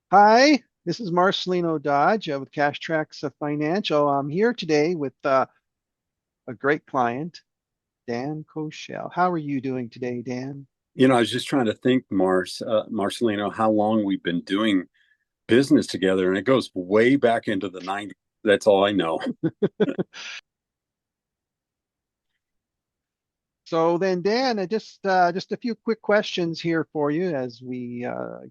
Hi, this is Marcelino Dodge with Cash Tracks Financial. I'm here today with a great client, Dan Cochell. How are you doing today, Dan? I was just trying to think, Marcelino, how long we've been doing business together, and it goes way back into the 90s. That's all I know. So then, Dan, just a few quick questions here for you as we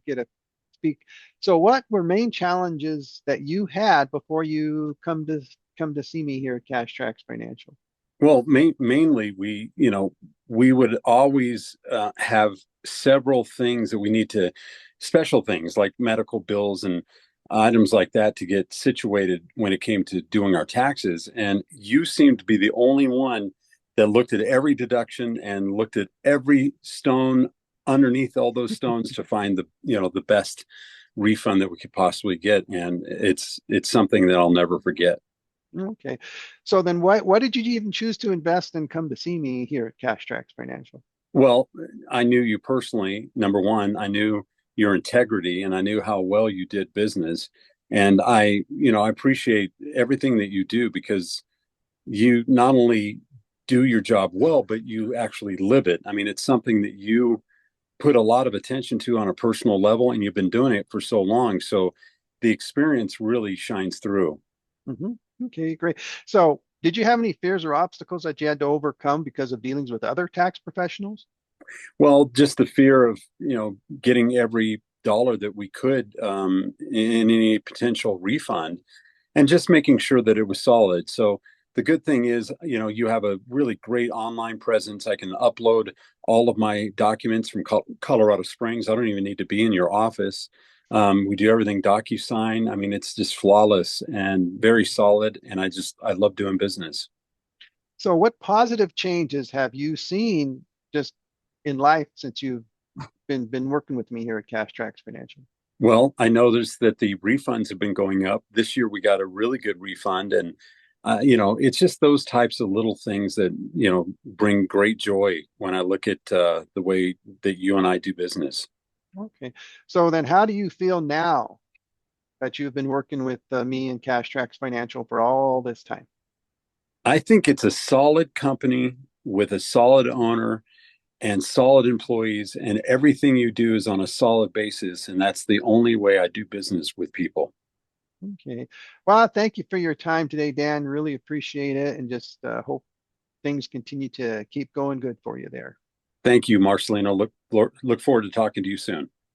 get a speak. So, what were main challenges that you had before you come to see me here at Cash Tracks Financial? Well, mainly we would always have several things that we need to, special things like medical bills and items like that to get situated when it came to doing our taxes. And you seemed to be the only one that looked at every deduction and looked at every stone underneath all those stones to find the best refund that we could possibly get. And it's something that I'll never forget. Okay. So then why did you even choose to invest and come to see me here at Cash Tracks Financial? Well, I knew you personally. Number one, I knew your integrity and I knew how well you did business. And I appreciate everything that you do because you not only do your job well, but you actually live it. I mean, it's something that you put a lot of attention to on a personal level, and you've been doing it for so long. So the experience really shines through. Hmm. Okay, great. So did you have any fears or obstacles that you had to overcome because of dealings with other tax professionals? Well, just the fear of, getting every dollar that we could in any potential refund and just making sure that it was solid. So the good thing is, you have a really great online presence. I can upload all of my documents from Colorado Springs. I don't even need to be in your office. We do everything DocuSign. I mean, it's just flawless and very solid. And I love doing business. So what positive changes have you seen just in life since you've been working with me here at Cash Tracks Financial? Well, I noticed that the refunds have been going up. This year we got a really good refund, and it's just those types of little things that bring great joy when I look at the way that you and I do business. Okay. So then how do you feel now that you've been working with me and Cash Tracks Financial for all this time? I think it's a solid company with a solid owner and solid employees, and everything you do is on a solid basis, and that's the only way I do business with people. Okay. Well, thank you for your time today, Dan. Really appreciate it and just hope things continue to keep going good for you there. Thank you, Marcelino. Look forward to talking to you soon.